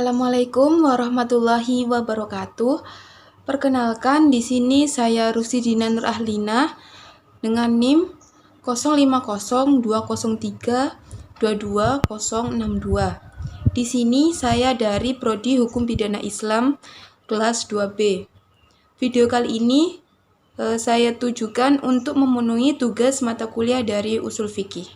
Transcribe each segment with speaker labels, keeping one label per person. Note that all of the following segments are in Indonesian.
Speaker 1: Assalamualaikum warahmatullahi wabarakatuh. Perkenalkan, di sini saya Rusidina Nur Ahlina dengan NIM 050203222062. Di sini saya dari Prodi Hukum Pidana Islam kelas 2B. Video kali ini saya tujukan untuk memenuhi tugas mata kuliah dari Ushul Fiqih.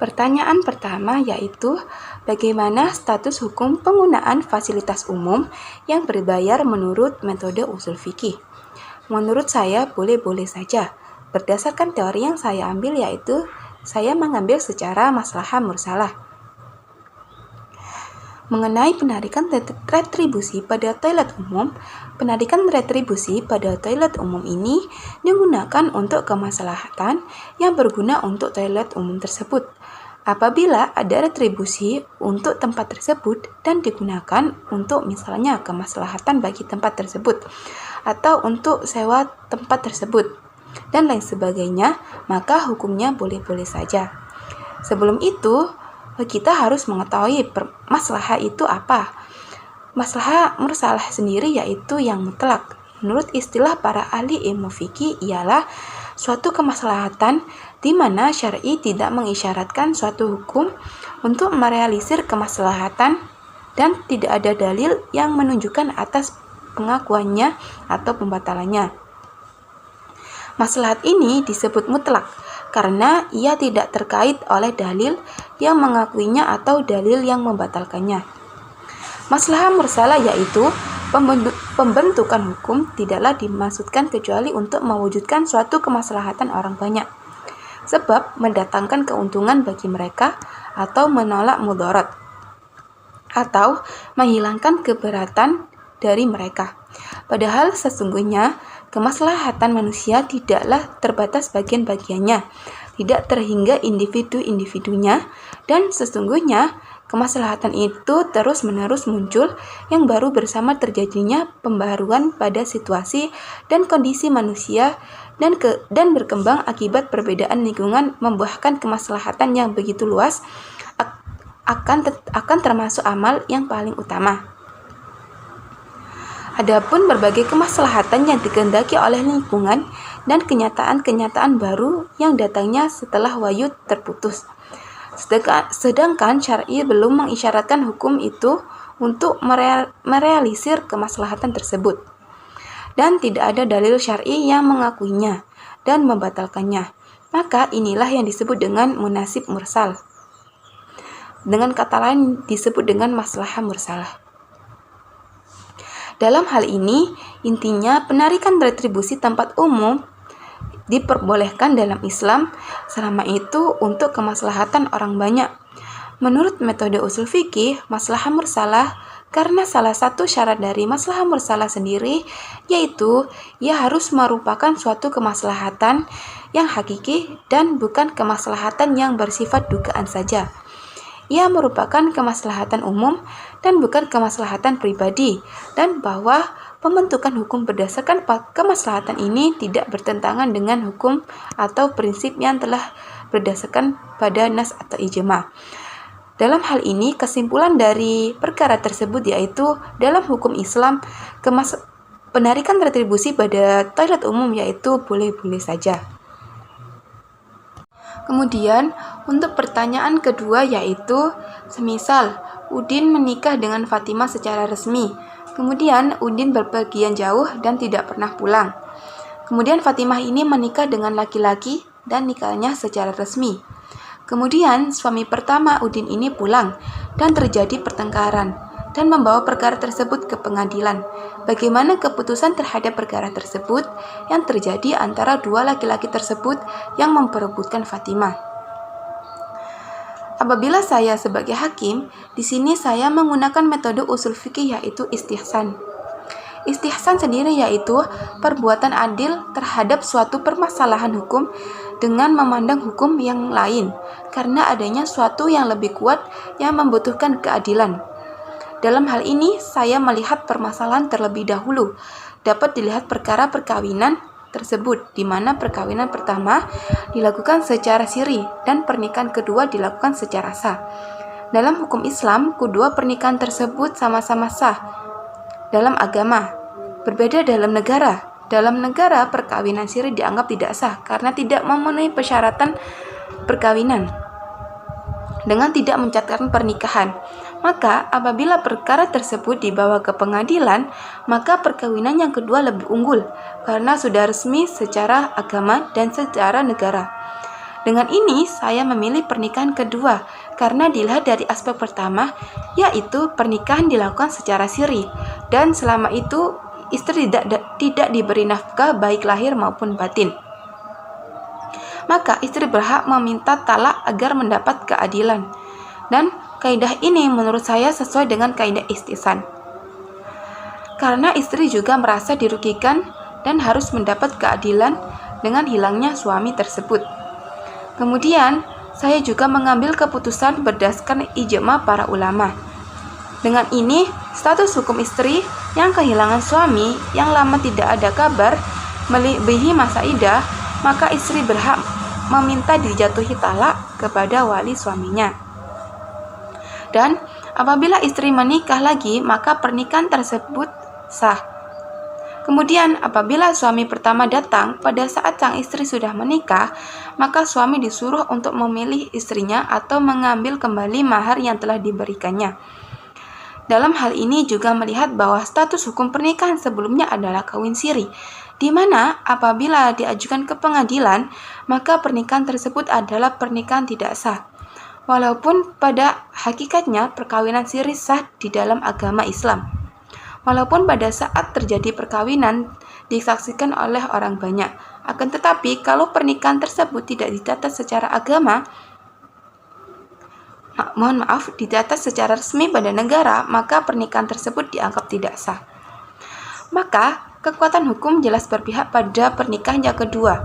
Speaker 1: Pertanyaan pertama yaitu, bagaimana status hukum penggunaan fasilitas umum yang berbayar menurut metode ushul fikih? Menurut saya, boleh-boleh saja. Berdasarkan teori yang saya ambil yaitu, saya mengambil secara maslahah mursalah. Mengenai penarikan retribusi pada toilet umum, penarikan retribusi pada toilet umum ini digunakan untuk kemaslahatan yang berguna untuk toilet umum tersebut. Apabila ada retribusi untuk tempat tersebut dan digunakan untuk misalnya kemaslahatan bagi tempat tersebut atau untuk sewa tempat tersebut dan lain sebagainya, maka hukumnya boleh-boleh saja. Sebelum itu, kita harus mengetahui maslahah itu apa. Maslahah mursalah sendiri yaitu yang mutlak. Menurut istilah para ahli ilmu fikih ialah suatu kemaslahatan di mana syar'i tidak mengisyaratkan suatu hukum untuk merealisir kemaslahatan dan tidak ada dalil yang menunjukkan atas pengakuannya atau pembatalannya. Maslahat ini disebut mutlak karena ia tidak terkait oleh dalil yang mengakuinya atau dalil yang membatalkannya. Maslahah mursalah yaitu pembentukan hukum tidaklah dimaksudkan kecuali untuk mewujudkan suatu kemaslahatan orang banyak, sebab mendatangkan keuntungan bagi mereka atau menolak mudarat, atau menghilangkan keberatan dari mereka. Padahal sesungguhnya kemaslahatan manusia tidaklah terbatas bagian-bagiannya, tidak terhingga individu-individunya, dan sesungguhnya kemaslahatan itu terus-menerus muncul yang baru bersama terjadinya pembaharuan pada situasi dan kondisi manusia dan berkembang akibat perbedaan lingkungan membuahkan kemaslahatan yang begitu luas akan termasuk amal yang paling utama. Adapun berbagai kemaslahatan yang dikehendaki oleh lingkungan dan kenyataan-kenyataan baru yang datangnya setelah wahyu terputus. Sedangkan syar'i belum mengisyaratkan hukum itu untuk merealisir kemaslahatan tersebut. Dan tidak ada dalil syar'i yang mengakuinya dan membatalkannya. Maka inilah yang disebut dengan munasib mursal. Dengan kata lain disebut dengan maslahah mursalah. Dalam hal ini, intinya penarikan retribusi tempat umum diperbolehkan dalam Islam selama itu untuk kemaslahatan orang banyak. Menurut metode ushul fikih, maslahah mursalah karena salah satu syarat dari maslahah mursalah sendiri yaitu ia harus merupakan suatu kemaslahatan yang hakiki dan bukan kemaslahatan yang bersifat dugaan saja. Ia merupakan kemaslahatan umum dan bukan kemaslahatan pribadi, dan bahwa pembentukan hukum berdasarkan kemaslahatan ini tidak bertentangan dengan hukum atau prinsip yang telah berdasarkan pada nas atau ijma'. Dalam hal ini, kesimpulan dari perkara tersebut yaitu dalam hukum Islam, penarikan retribusi pada toilet umum yaitu boleh-boleh saja. Kemudian, untuk pertanyaan kedua yaitu, semisal Udin menikah dengan Fatimah secara resmi, kemudian Udin berpergian jauh dan tidak pernah pulang. Kemudian Fatimah ini menikah dengan laki-laki dan nikahnya secara resmi. Kemudian suami pertama Udin ini pulang dan terjadi pertengkaran dan membawa perkara tersebut ke pengadilan. Bagaimana keputusan terhadap perkara tersebut yang terjadi antara dua laki-laki tersebut yang memperebutkan Fatimah? Apabila saya sebagai hakim, di sini saya menggunakan metode ushul fikih yaitu istihsan. Istihsan sendiri yaitu perbuatan adil terhadap suatu permasalahan hukum dengan memandang hukum yang lain karena adanya suatu yang lebih kuat yang membutuhkan keadilan. Dalam hal ini, saya melihat permasalahan terlebih dahulu. Dapat dilihat perkara perkawinan tersebut, di mana perkawinan pertama dilakukan secara siri dan pernikahan kedua dilakukan secara sah. Dalam hukum Islam, kedua pernikahan tersebut sama-sama sah dalam agama. Berbeda dalam negara. Dalam negara, perkawinan siri dianggap tidak sah karena tidak memenuhi persyaratan perkawinan dengan tidak mencatatkan pernikahan. Maka apabila perkara tersebut dibawa ke pengadilan, maka perkawinan yang kedua lebih unggul karena sudah resmi secara agama dan secara negara. Dengan ini, saya memilih pernikahan kedua karena dilihat dari aspek pertama, yaitu pernikahan dilakukan secara siri, dan selama itu istri tidak diberi nafkah baik lahir maupun batin. Maka istri berhak meminta talak agar mendapat keadilan. Dan kaidah ini menurut saya sesuai dengan kaidah ihtisan. Karena istri juga merasa dirugikan dan harus mendapat keadilan dengan hilangnya suami tersebut. Kemudian, saya juga mengambil keputusan berdasarkan ijma para ulama. Dengan ini, status hukum istri yang kehilangan suami yang lama tidak ada kabar melebihi masa iddah, maka istri berhak meminta dijatuhi talak kepada wali suaminya. Dan apabila istri menikah lagi, maka pernikahan tersebut sah. Kemudian apabila suami pertama datang pada saat sang istri sudah menikah, maka suami disuruh untuk memilih istrinya atau mengambil kembali mahar yang telah diberikannya. Dalam hal ini juga melihat bahwa status hukum pernikahan sebelumnya adalah kawin siri, di mana apabila diajukan ke pengadilan, maka pernikahan tersebut adalah pernikahan tidak sah. Walaupun pada hakikatnya perkawinan siri sah di dalam agama Islam. Walaupun pada saat terjadi perkawinan disaksikan oleh orang banyak, akan tetapi kalau pernikahan tersebut tidak dicatat secara agama, dicatat secara resmi pada negara, maka pernikahan tersebut dianggap tidak sah. Maka kekuatan hukum jelas berpihak pada pernikahan yang kedua.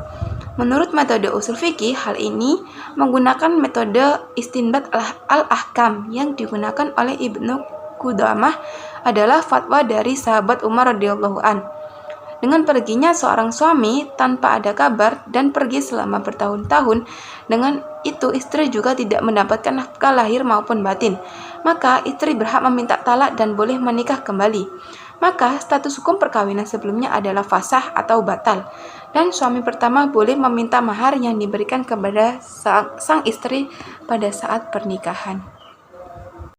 Speaker 1: Menurut metode usul fikih, hal ini menggunakan metode istinbat al-ahkam yang digunakan oleh Ibnu Qudamah adalah fatwa dari sahabat Umar radhiyallahu an. Dengan perginya seorang suami tanpa ada kabar dan pergi selama bertahun-tahun, dengan itu istri juga tidak mendapatkan nafkah lahir maupun batin, maka istri berhak meminta talak dan boleh menikah kembali. Maka status hukum perkawinan sebelumnya adalah fasah atau batal, dan suami pertama boleh meminta mahar yang diberikan kepada sang istri pada saat pernikahan.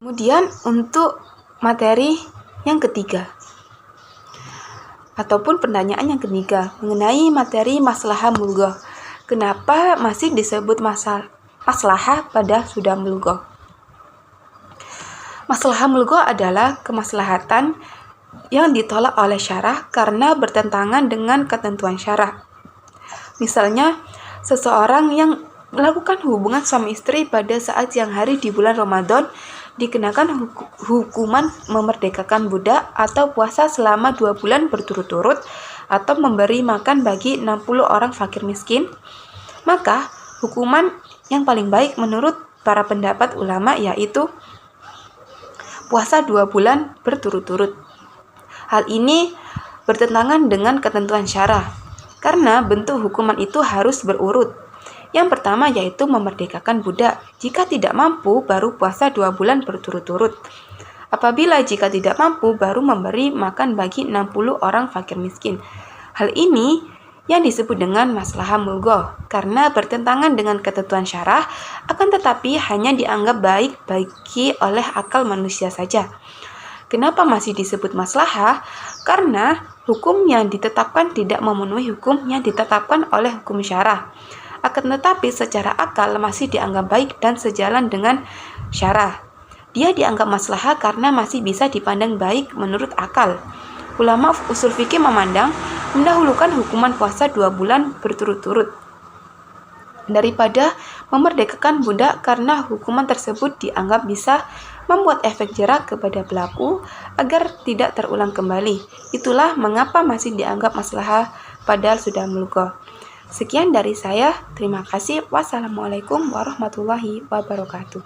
Speaker 1: Kemudian untuk materi yang ketiga, ataupun pertanyaan yang ketiga mengenai materi maslahah mulghah. Kenapa masih disebut maslahah pada sudah mulghah? Maslahah mulghah adalah kemaslahatan yang ditolak oleh syarah karena bertentangan dengan ketentuan syarah. Misalnya, seseorang yang melakukan hubungan suami istri pada saat siang hari di bulan Ramadan dikenakan hukuman memerdekakan budak atau puasa selama 2 bulan berturut-turut atau memberi makan bagi 60 orang fakir miskin. Maka hukuman yang paling baik menurut para pendapat ulama yaitu puasa 2 bulan berturut-turut. Hal ini bertentangan dengan ketentuan syarah karena bentuk hukuman itu harus berurut. Yang pertama yaitu memerdekakan budak. Jika tidak mampu, baru puasa 2 bulan berturut-turut. Apabila jika tidak mampu, baru memberi makan bagi 60 orang fakir miskin. Hal ini yang disebut dengan maslahah mulghah karena bertentangan dengan ketentuan syarah, akan tetapi hanya dianggap baik bagi oleh akal manusia saja. Kenapa masih disebut maslahah? Karena hukum yang ditetapkan tidak memenuhi hukum yang ditetapkan oleh hukum syarah. Akan tetapi secara akal masih dianggap baik dan sejalan dengan syarah. Dia dianggap maslahah karena masih bisa dipandang baik menurut akal. Ulama usul fikih memandang mendahulukan hukuman puasa 2 bulan berturut-turut daripada memerdekakan budak karena hukuman tersebut dianggap bisa membuat efek jera kepada pelaku agar tidak terulang kembali. Itulah mengapa masih dianggap maslahah padahal sudah mulghah. Sekian dari saya, terima kasih. Wassalamualaikum warahmatullahi wabarakatuh.